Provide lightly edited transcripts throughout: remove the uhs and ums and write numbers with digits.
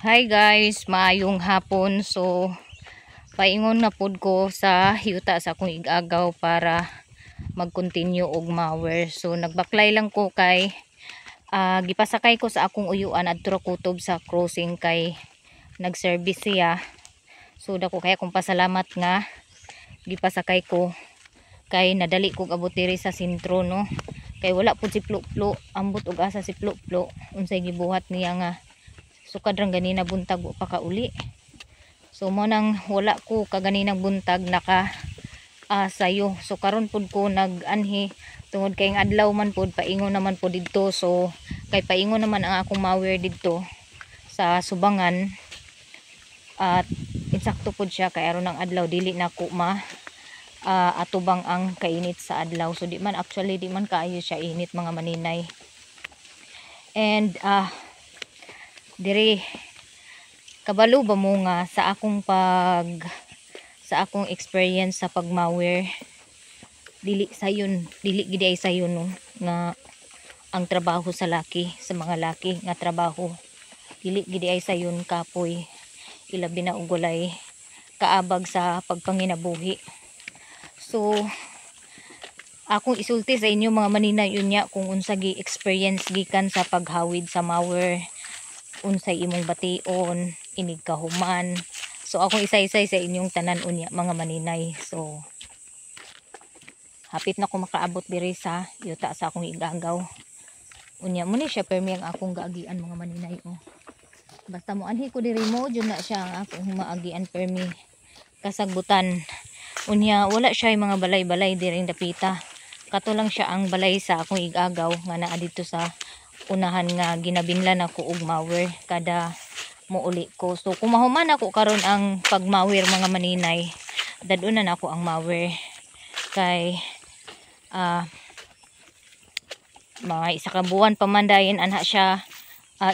Hi guys, maayong hapon. So paingon na pod ko sa yuta sa akong igagaw para mag-continue og mower. So nagbaklay lang ko kay gipasakay ko sa akong uyuan adto kutob sa crossing kay nag-service siya. So dako kaya kong pasalamat nga gipasakay ko kay nadali kog abot diri sa sentro no. Kay wala pud si Plo-Plo, ambot og asa si Plo-Plo unsay gibuhat niya nga sukad rang ganina buntag pa kauli. So mo nang wala ko kaganinang buntag naka sayo. So karon pud ko nag-anhi tungod kay adlaw man pud paingon naman pud didto. So kay paingon naman ang akong mower didto sa Subangan at insakto pud siya kay aron ang adlaw dili na ko atubang ang kainit sa adlaw. So di man actually di man kaayo siya init mga maninay. And diri kabalo ba mo nga sa akong experience sa pagmower dili gid ay sayon no nga ang trabaho sa laki sa mga laki nga trabaho dili gid ay sayon kapoy ilabi na og walay kaabag sa pagpanginabuhi. So akong isulti sa inyo mga maninay unya kung unsa gi experience gikan sa paghawid sa mower, unsay imong bation, inig kahuman. So akong isa-isay sa inyong tanan unya mga maninay. So hapit na ko makaabot diri sa yuta sa akong igagaw. Unya mo ni siya permi ang akong gaagian mga maninay oh. Basta mo anhi ko diri mo jud na siya ang akong maagian permi kasagbutan. Unya wala siya mga balay-balay diri dapita. Kato lang siya ang balay sa akong igagaw nga naa dito sa unahan nga ginabinlan ako og mower kada muuli ko. So kung mahuman ako karon ang pagmower mga maninay, dadunan ako ang mower kay mga isa ka buwan pamandayin anha siya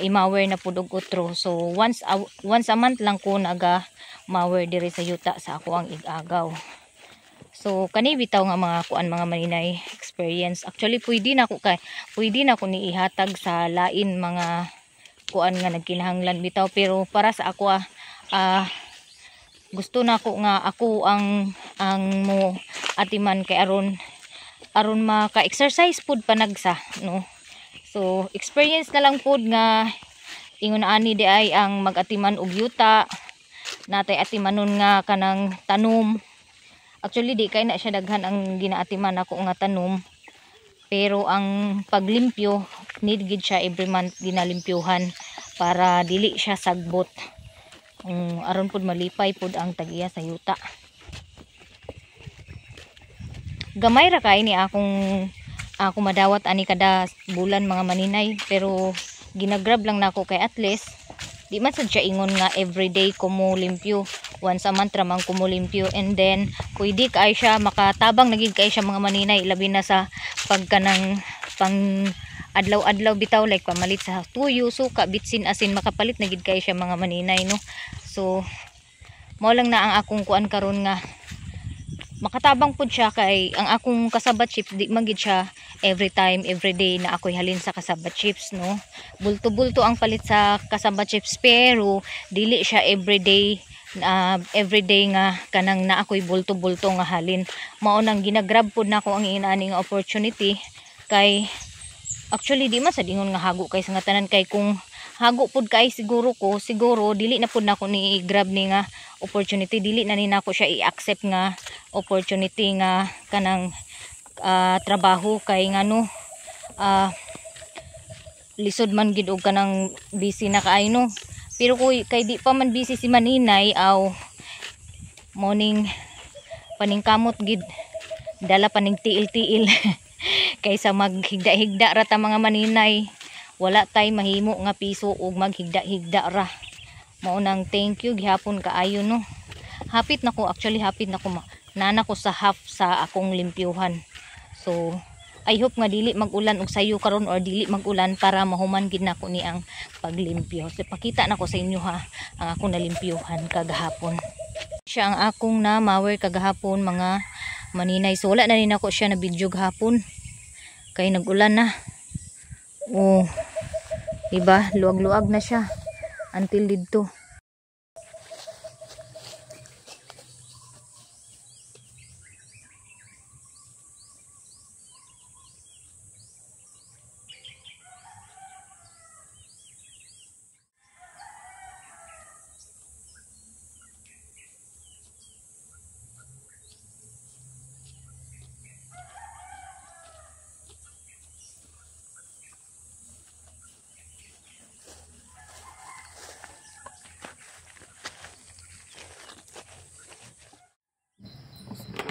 i-mower na pud og utro. So once a month lang ko naga mower diri sa yuta sa ako ang igagaw. So kani bitaw nga mga kuan mga maninay experience. Actually pwede na ko ni ihatag sa lain mga kuan nga nagkinahanglan bitaw, pero para sa ako gusto na ko nga ako ang mo atiman kay aron maka-exercise pud panagsa no. So experience na lang pud nga ingon ani di ay ang mag-atiman og yuta natay atimanon nga kanang tanom. Actually di kay na siya daghan ang ginaatiman ako nga tanom, pero ang paglimpyo need gid siya every month ginalimpyuhan para dili siya sagbot. Aron pud malipay pud ang tagiya sa yuta. Gamay ra kay ni ako madawat ani kada bulan mga maninay, pero ginagrab lang nako kay at least di man sad siya ingon nga everyday ko mo limpyo, once a month ramang ko mo limpyo, and then pwede kay siya makatabang nagig kay siya mga maninay labi na sa pagkanang pang adlaw-adlaw bitaw like pamalit sa tuyo, suka, bitsin, asin makapalit nagig kay siya mga maninay no. So mao lang na ang akong kuan karon nga makatabang pud siya kay ang akong kasabat chips di magid siya every time every day na ako'y halin sa kasabat chips no. Bulto-bulto ang palit sa kasabat chips, pero dili siya everyday nga kanang na ako'y bulto-bulto nga halin. Mao nang ginagrab pud nako ang inaani nga opportunity kay actually di man sa dingon nga hago kay sa nga tanan, kay kung hago pud kay siguro dili na pud nako ni grab ni nga opportunity, dili na ni nako siya i-accept nga opportunity nga kanang trabaho kay ngano lisod man gid og kanang busy na kaayo no. Pero kay di pa man busy si maninay aw morning paningkamot gid dala paning tiil-tiil kaysa maghigda-higda ra ta mga maninay, wala tay mahimo nga piso og maghigda-higda ra. Mao nang thank you gihapon kaayo no. Hapit na ko nana ko sa half sa akong limpyuhan. So I hope nga dili mag-ulan og sayo karon or dili mag-ulan para mahuman gid nako ni ang paglimpyo. So pakita nako sa inyo ha ang akong nalimpyuhan kagahapon. Siya ang akong na mower kagahapon mga maninay. So wala na rin ako siya na video gahapon kay nag-ulan na. Oh, diba? Luwag-luwag na siya. until didto.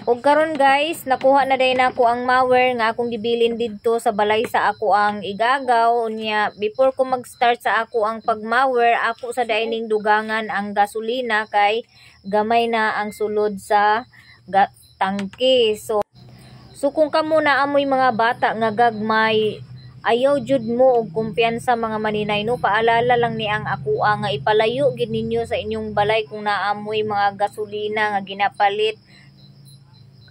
Ug karon guys, nakuha na din ako ang mower nga akong gibilin didto sa balay sa ako ang igagaw unya. Before ko mag-start sa ako ang pag-mower, ako sa dining dugangan ang gasolina kay gamay na ang sulod sa tangke. So kung kamo na amoy mga bata nga gagmay, ayaw jud mo og kumpiyansa mga maninay no, paalala lang ni ang ako nga ipalayo gid ninyo sa inyong balay kung naamoy mga gasolina nga ginapalit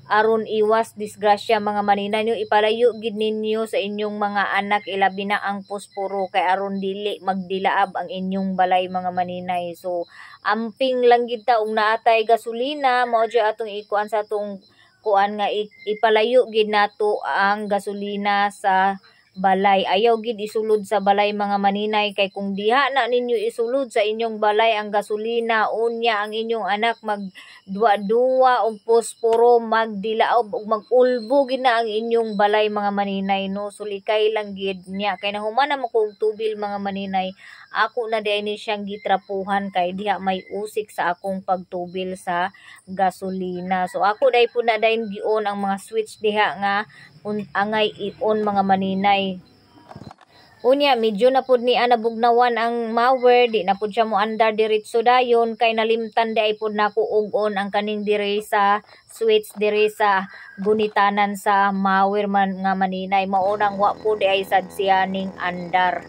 aron iwas disgrasya mga maninay nyo. Ipalayo gid ninyo sa inyong mga anak, ilabi na ang posporo kay aron dili magdilaab ang inyong balay mga maninay. So amping lang gid ta og naatay gasolina, mao jud atong ikuan sa atong kuan nga ipalayo gid nato ang gasolina sa balay. Ayaw gid isulod sa balay mga maninay kay kung diha na ninyo isulod sa inyong balay ang gasolina, unya ang inyong anak magduwa-duwa og posporo, magdilaob ug magulbo gid na ang inyong balay mga maninay no. Sulikay lang gid niya kay nahuman na mo kog tubil mga maninay. Ako na dinhi siyang gitrapuhan kay diha may usik sa akong pagtubil sa gasolina. So ako dai po na dayon gion ang mga switch diha nga angay i-on mga maninay. Unya medyo na pud ni nabugnawan ang mower, di na pud siya mo andar diretso dayon kay nalimtan di ay pud nako og on ang kaning dire sa switch dire sa gunitanan sa mower man nga maninay. Maunang wa pud di ay sad siyaning andar.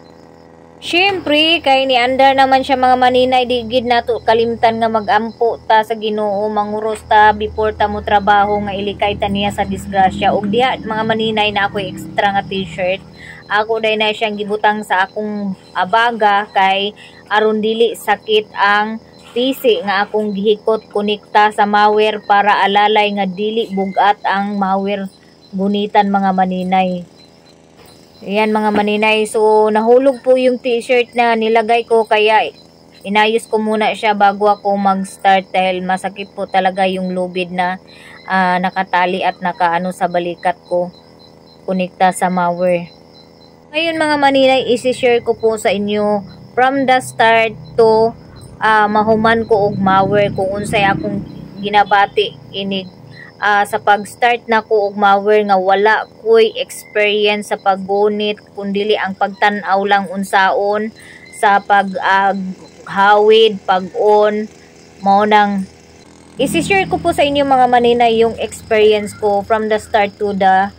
Syempre kay ni andar naman siya mga maninay, di gid nato kalimtan nga magampo ta sa Ginoo, manguros ta before ta mo trabaho nga ilikay ta niya sa disgrasya. Ug diha mga maninay na ako extra nga t-shirt, ako day na siyang gibutang sa akong abaga kay aron dili sakit ang pisi nga akong gihikot konekta sa mower para alalay nga dili bugat ang mower gunitan mga maninay. Ayan mga maninay, so nahulog po yung t-shirt na nilagay ko kaya inayos ko muna siya bago ako mag-start dahil masakit po talaga yung lubid na nakatali at nakaano sa balikat ko, konekta sa mower. Ngayon mga maninay, isi-share ko po sa inyo from the start to mahuman ko og mower kung unsay akong ginabati inig. Sa pag-start na ko og mower nga wala ko'y experience sa paggunit kundili ang pagtan-aw lang unsaon sa paghawid, pag-on, mao nang isi-share ko po sa inyo mga maninay yung experience ko from the start to the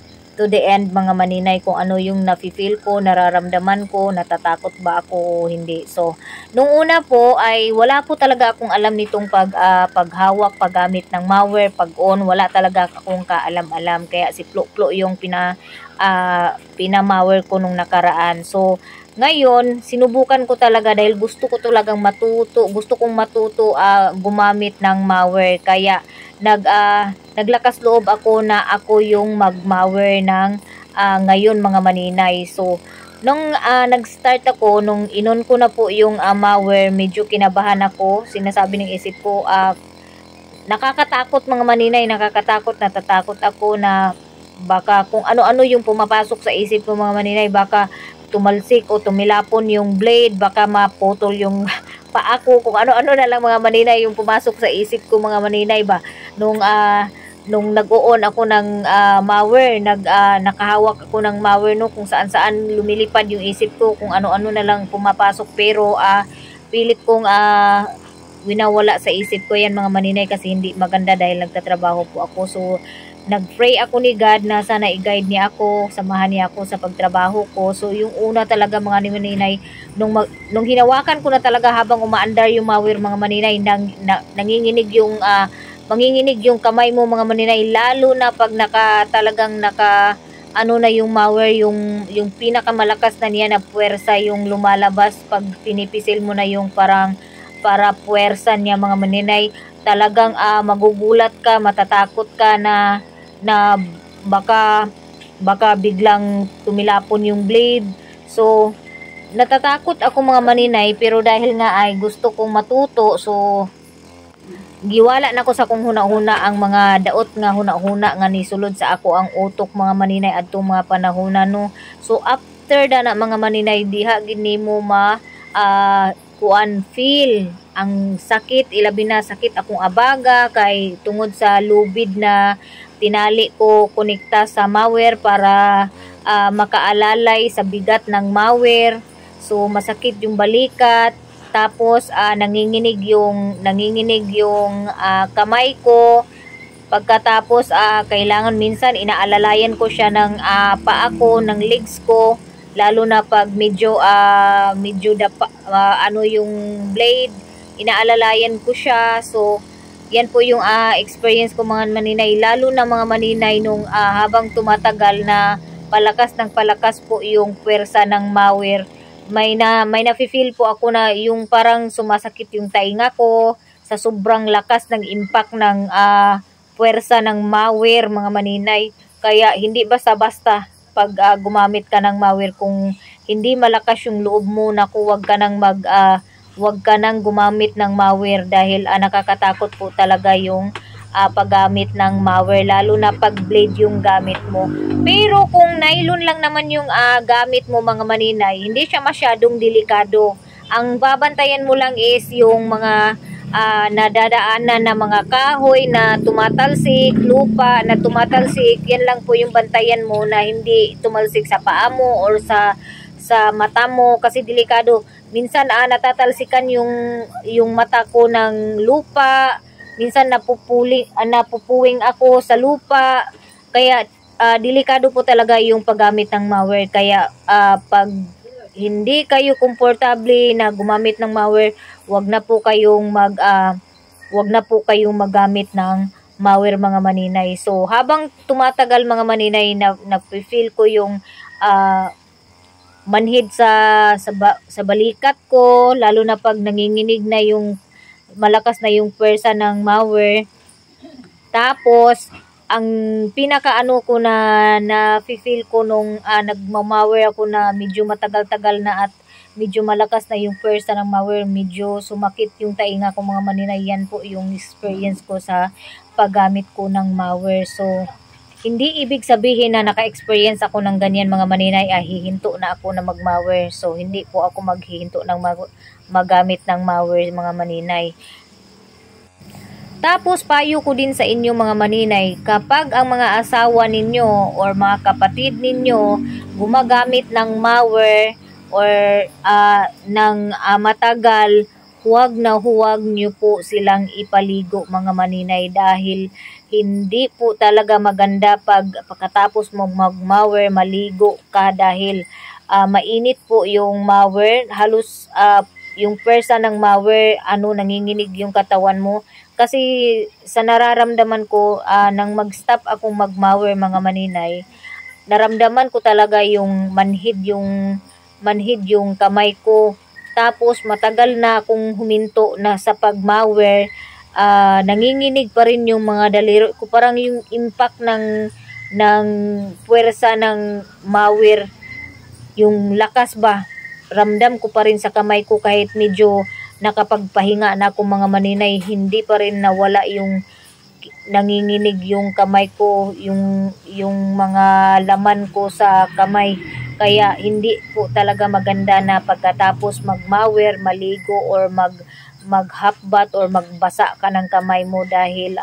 end mga maninay, kung ano yung nafi-feel ko, nararamdaman ko, natatakot ba ako o hindi. So, nung una po ay wala po talaga akong alam nitong paghawak, paggamit ng mower, pag-on, wala talaga akong kaalam-alam. Kaya si Plo-Plo yung pinamawer ko nung nakaraan. So, ngayon, sinubukan ko talaga dahil gusto ko talagang matuto, gusto kong matuto gumamit ng mower. Kaya, naglakas loob ako na ako yung mag-mower ng ngayon mga maninay. So nung nag-start ako, nung inon ko na po yung mower, medyo kinabahan ako. Sinasabi ng isip ko, nakakatakot mga maninay, nakakatakot, natatakot ako na baka kung ano-ano yung pumapasok sa isip ko mga maninay, baka tumalsik o tumilapon yung blade, baka maputol yung paa ko, kung ano-ano na lang mga maninay yung pumasok sa isip ko mga maninay ba. Nung nag-o-on ako ng mower, nakahawak ako ng mower no, kung saan-saan lumilipad yung isip ko, kung ano-ano na lang pumapasok, pero pilit kong winawala sa isip ko yan mga maninay kasi hindi maganda dahil nagtatrabaho po ako. So nag-pray ako ni God na sana i-guide niya ako, samahan niya ako sa pagtrabaho ko. So yung una talaga mga maninay, nung hinawakan ko na talaga habang umaandar yung mower mga maninay, nanginginig yung manginginig yung kamay mo mga maninay, lalo na pag talagang ano na yung malware, yung pinakamalakas na niya na puwersa yung lumalabas pag pinipisil mo na yung parang para puwersa niya mga maninay. Talagang magugulat ka, matatakot ka na baka biglang tumilapon yung blade. So natatakot ako mga maninay, pero dahil nga ay gusto kong matuto, so giwala na ko sa kung huna-huna ang mga daot nga huna-huna nga nisulod sa ako ang utok mga maninay adtong mga panahona no. So after na mga maninay, diha gid nimo kuan feel ang sakit, ilabi na sakit akong abaga kay tungod sa lubid na tinali ko konekta sa malware para makaalalay sa bigat ng malware. So masakit yung balikat, tapos nanginginig yung kamay ko. Pagkatapos kailangan minsan inaalalayan ko siya ng paa ko, ng legs ko, lalo na pag medyo ano yung blade, inaalalayan ko siya. So yan po yung experience ko mga maninay, lalo na mga maninay nung habang tumatagal na palakas ng palakas po yung puwersa ng malware. May nafe-feel po ako na yung parang sumasakit yung tainga ko sa sobrang lakas ng impact ng puwersa ng malware mga maninay. Kaya hindi basta-basta pag gumamit ka ng malware. Kung hindi malakas yung loob mo, naku, wag ka nang gumamit ng malware dahil nakakatakot po talaga yung paggamit ng malware, lalo na pag blade yung gamit mo. Pero kung nylon lang naman yung gamit mo mga maninay, hindi siya masyadong delikado. Ang babantayan mo lang is yung mga nadadaanan na mga kahoy na tumatalsik, lupa na tumatalsik. Yan lang po yung bantayan mo na hindi tumalsik sa paa mo or sa mata mo, kasi delikado. Minsan natatalsikan yung mata ko ng lupa. Minsan napupuwing ako sa lupa. Kaya delikado po talaga yung paggamit ng malware. Kaya pag hindi kayo komportable na gumamit ng malware, wag na po kayong maggamit ng malware mga maninay. So habang tumatagal mga maninay, na-feel ko yung manhid sa balikat ko, lalo na pag nanginginig na yung malakas na yung puwersa ng malware. Tapos ang pinakaano ko na feel ko nung nagma-malware ako na medyo matagal-tagal na at medyo malakas na yung puwersa ng malware, medyo sumakit yung tainga ko mga maninay. Yan po yung experience ko sa paggamit ko ng malware. So hindi ibig sabihin na naka-experience ako ng ganyan mga maninay, hihinto na ako na mag-malware. So hindi po ako maghihinto ng magamit ng malware mga maninay. Tapos payo ko din sa inyo mga maninay, kapag ang mga asawa ninyo or mga kapatid ninyo gumagamit ng malware or ng matagal, huwag nyo po silang ipaligo mga maninay, dahil hindi po talaga maganda pagkatapos mo mag-malware maligo ka, dahil mainit po yung malware. Halos yung puwersa ng malware, nanginginig yung katawan mo. Kasi sa nararamdaman ko, nang mag-stop akong mag-malware mga maninay, naramdaman ko talaga yung manhid yung kamay ko. Tapos matagal na akong huminto na sa pag-malware, nanginginig pa rin yung mga daliri ko. Parang yung impact ng puwersa ng malware, yung lakas ba, ramdam ko pa rin sa kamay ko. Kahit medyo nakapagpahinga na ako mga maninay, hindi pa rin nawala yung nanginginig yung kamay ko, yung mga laman ko sa kamay. Kaya hindi po talaga maganda na pagkatapos mag-malware maligo or mag-half bath or magbasa ka ng kamay mo, dahil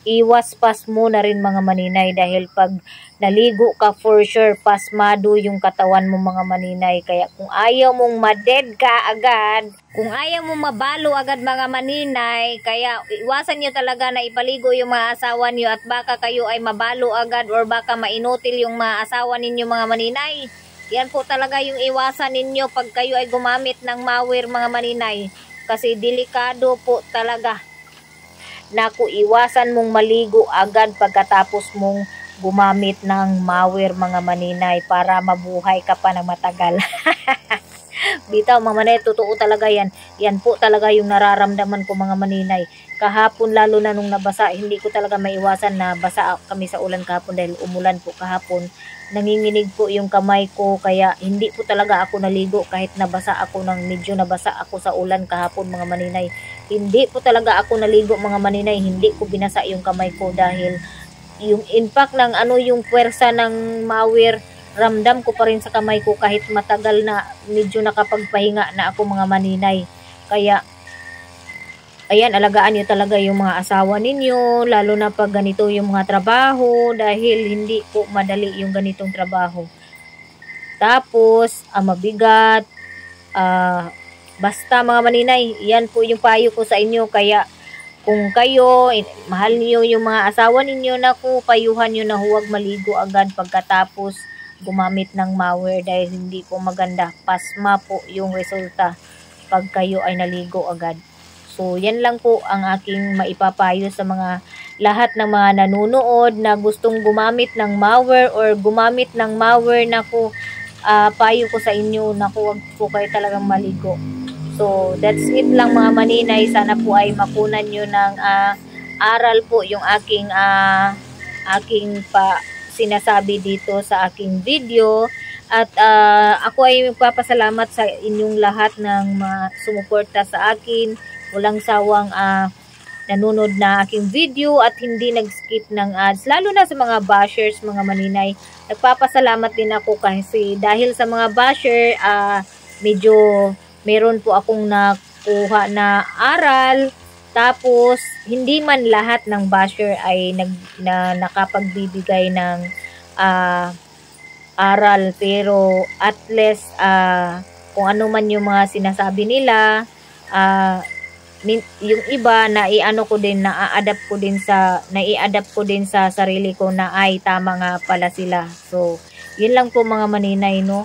iwas pas mo na rin mga maninay, dahil pag naligo ka, for sure pasmado yung katawan mo mga maninay. Kaya kung ayaw mong ma-dead ka agad, kung ayaw mong mabalo agad mga maninay, kaya iwasan nyo talaga na ipaligo yung mga asawa nyo, at baka kayo ay mabalo agad or baka mainutil yung mga asawa ninyo mga maninay. Yan po talaga yung iwasan ninyo pag kayo ay gumamit ng malware mga maninay, kasi delikado po talaga. Naku, iwasan mong maligo agad pagkatapos mong gumamit ng Mawir mga maninay para mabuhay ka pa ng matagal. Bitaw mga maninay, totoo talaga yan. Yan po talaga yung nararamdaman ko mga maninay. Kahapon lalo na nung nabasa, hindi ko talaga maiwasan na basa kami sa ulan kahapon dahil umulan po kahapon. Nanginginig po yung kamay ko kaya hindi po talaga ako naligo kahit nabasa ako medyo nabasa ako sa ulan kahapon mga maninay. Hindi po talaga ako naligo mga maninay, hindi ko binasa yung kamay ko dahil yung impact ng yung puwersa ng Mawir, ramdam ko pa rin sa kamay ko kahit matagal na medyo nakapagpahinga na ako mga maninay. Kaya ayan, alagaan nyo talaga yung mga asawa ninyo, lalo na pag ganito yung mga trabaho, dahil hindi po madali yung ganitong trabaho. Tapos, mabigat, basta mga maninay, yan po yung payo ko sa inyo. Kaya, kung kayo, mahal niyo yung mga asawa ninyo, naku, payuhan nyo na huwag maligo agad pagkatapos gumamit ng Mawir dahil hindi po maganda. Pasma po yung resulta pag kayo ay naligo agad. So, yan lang po ang aking maipapayo sa mga lahat ng mga nanonood na gustong gumamit ng Mawir or gumamit ng Mawir na po, payo ko sa inyo na huwag po kayo talagang maligo. So, that's it lang mga maninay. Sana po ay makunan nyo ng aral po yung aking sinasabi dito sa aking video. At ako ay magpapasalamat sa inyong lahat ng sumuporta sa akin. Walang sawang nanonood na aking video at hindi nag-skip ng ads. Lalo na sa mga bashers, mga maninay. Nagpapasalamat din ako kasi dahil sa mga basher, medyo meron po akong nakuha na aral. Tapos, hindi man lahat ng basher ay nakapagbibigay ng aral. Pero at least, kung ano man yung mga sinasabi nila, yung iba naiano ko din, nai-adapt ko din sa sarili ko na ay tama nga pala sila. So, yun lang po mga maninay, no?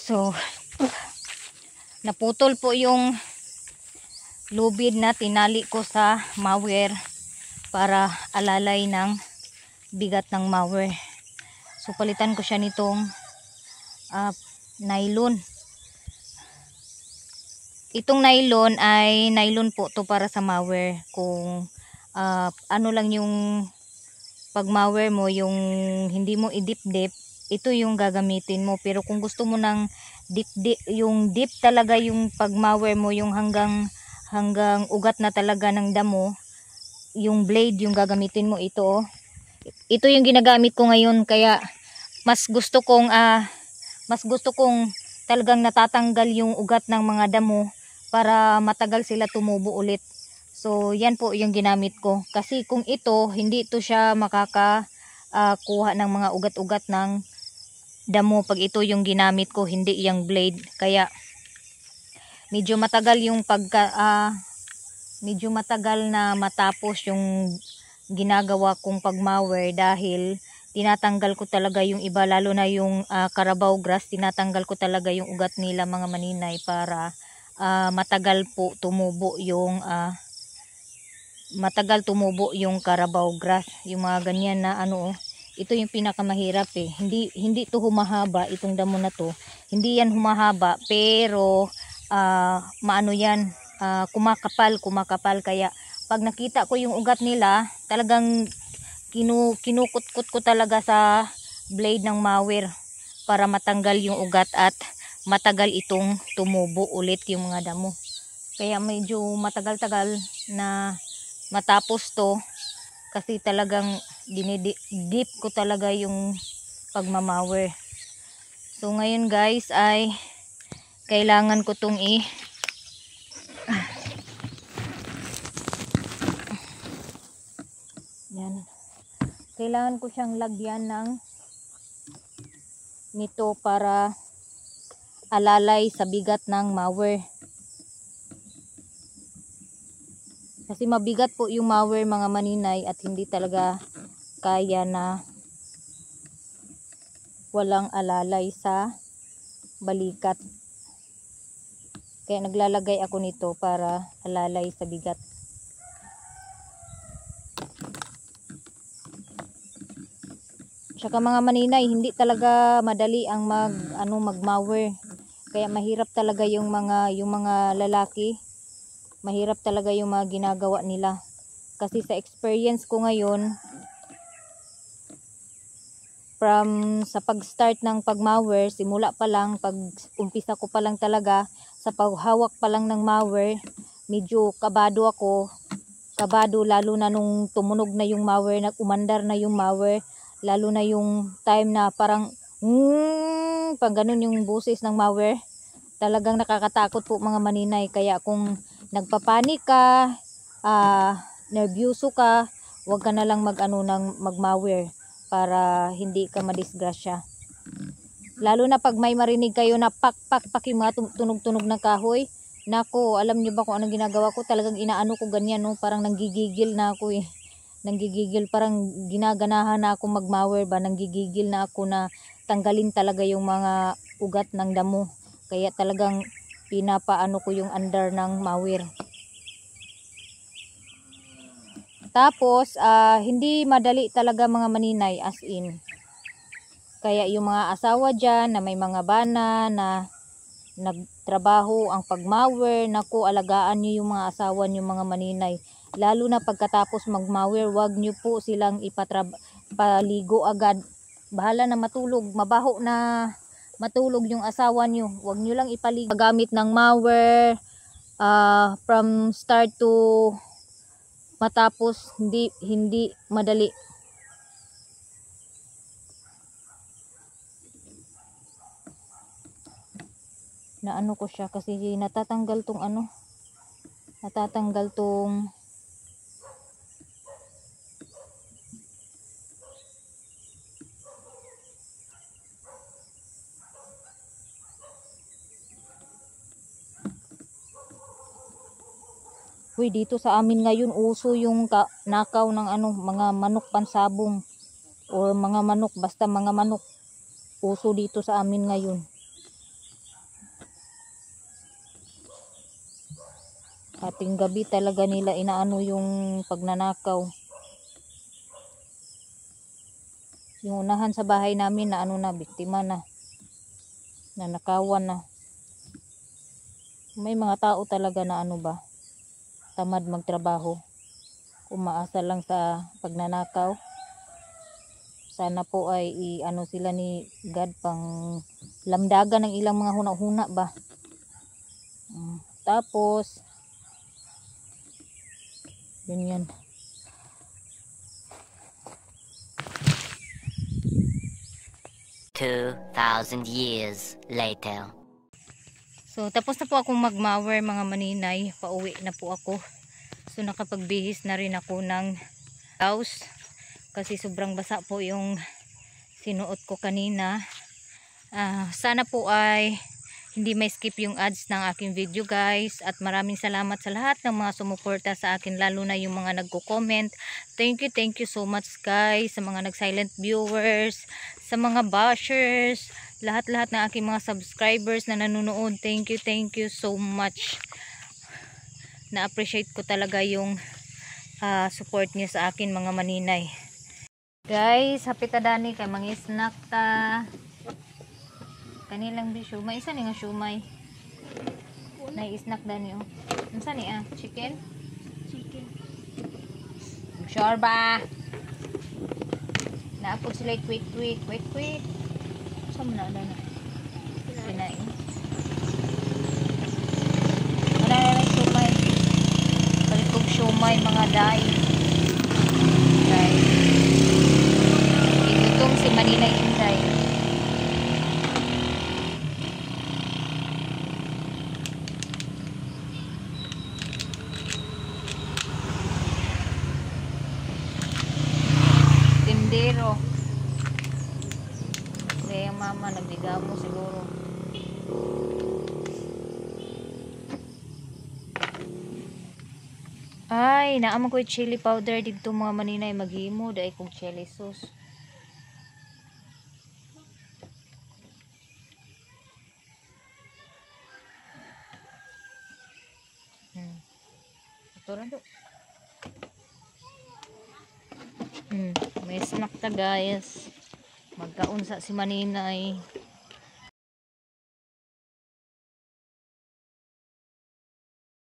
So, naputol po yung lubid na tinali ko sa mower para alalay ng bigat ng mower. So, palitan ko siya nitong nylon. Itong nylon ay nylon po to para sa mower. Kung ano lang yung pag-mower mo, yung hindi mo i-dip-dip, ito yung gagamitin mo. Pero kung gusto mo ng yung dip talaga yung pag-mower mo, yung hanggang ugat na talaga ng damo, yung blade yung gagamitin mo. Ito yung ginagamit ko ngayon, kaya mas gusto kong talagang natatanggal yung ugat ng mga damo para matagal sila tumubo ulit. So yan po yung ginamit ko, kasi kung ito hindi ito siya makakakuha ng mga ugat-ugat ng damo pag ito yung ginamit ko, hindi yung blade. Kaya medyo matagal yung medyo matagal na matapos yung ginagawa kong pag-mower, dahil tinatanggal ko talaga yung iba, lalo na yung Carabao grass. Tinatanggal ko talaga yung ugat nila, mga maninay, para matagal po tumubo yung Carabao grass, yung mga ganyan na ano. Ito yung pinakamahirap hindi to humahaba, itong damo na to hindi yan humahaba, pero maano yan, kumakapal. Kaya pag nakita ko yung ugat nila, talagang kinukut-kut ko talaga sa blade ng mower para matanggal yung ugat at matagal itong tumubo ulit yung mga damo. Kaya medyo matagal-tagal na matapos to, kasi talagang dinidip ko talaga yung pagmamawer. So ngayon guys ay kailangan ko tong yan. Kailangan ko siyang lagyan nito para alalay sa bigat ng mower. Kasi mabigat po yung mower, mga maninay, at hindi talaga kaya na walang alalay sa balikat. Kaya naglalagay ako nito para alalay sa bigat. Saka mga maninay, hindi talaga madali ang mag-mower. Kaya mahirap talaga yung mga lalaki. Mahirap talaga yung mga ginagawa nila. Kasi sa experience ko ngayon, sa pag-start ng pag-mower, simula pa lang, pag umpisa ko pa lang talaga, sa paghawak pa lang ng mower, medyo kabado ako. Kabado lalo na nung tumunog na yung mower, umandar na yung mower, lalo na yung time na parang pang ganun yung boses ng mower. Talagang nakakatakot po, mga maninay. Kaya kung nagpapanik ka, nervyoso ka, huwag ka na lang mag-mower para hindi ka madisgrasya. Lalo na pag may marinig kayo na pak yung mga tunog-tunog ng kahoy. Nako, alam niyo ba kung anong ginagawa ko? Talagang inaano ko ganyan, no? Parang nanggigigil na ako Nanggigigil, parang ginaganahan na ako mag-mower ba. Nanggigigil na ako na tanggalin talaga yung mga ugat ng damo. Kaya talagang pinapaano ko yung under ng mower. Tapos hindi madali talaga, mga maninay, as in. Kaya yung mga asawa dyan na may mga bana na nagtrabaho ang pag-mower, naku, alagaan nyo yung mga asawa nyo, mga maninay. Lalo na pagkatapos mag-mower, wag nyo po silang paligo agad. Bahala na matulog, mabaho na matulog yung asawa nyo. Wag nyo lang ipaligo. Gamit ng mower from start to matapos, hindi madali. Na ano ko siya, kasi natatanggal tong Uy, dito sa amin ngayon uso yung nakaw ng mga manok pansabong or mga manok, basta mga manok. Uso dito sa amin ngayon. Ating gabi talaga nila inaano yung pagnanakaw. Yung unahan sa bahay namin na ano na, biktima na. Nanakawan na. May mga tao talaga na ano ba, tamad magtrabaho. Umaasa lang sa pagnanakaw. Sana po ay i-ano sila ni God pang lamdagan ng ilang mga huna-huna ba. Tapos yun yan. $2,000 years later. So tapos na po akong magmower mga maninay, pauwi na po ako. So nakapagbihis na rin ako ng house kasi sobrang basa po yung sinuot ko kanina. Sana po ay hindi may skip yung ads ng aking video guys, at maraming salamat sa lahat ng mga sumuporta sa akin, lalo na yung mga nagko-comment. Thank you so much guys, sa mga nag-silent viewers, sa mga bashers, lahat-lahat ng aking mga subscribers na nanonood. Thank you so much. Na-appreciate ko talaga yung support niyo sa akin mga maninay. Guys, hapit ta dani kay mga snack ta. Kanilang bisyo, may isa ni nga shumay. Na snack dani oh. Unsa ni chicken? Chicken. Shorba. Naapod sila quick. Saan mo na na? Pinain. Mananay shumay. Balik kong shumay mga day. Guys. Itutong si Maninay Inday. Tindero. Kaya yung mama nagbigaw mo siguro. Ay, naamang ko yung chili powder dito mga maninay, maghimo dahil kong chili sauce. Ito rin do. May snack ta guys. Magkaunsa si maninay.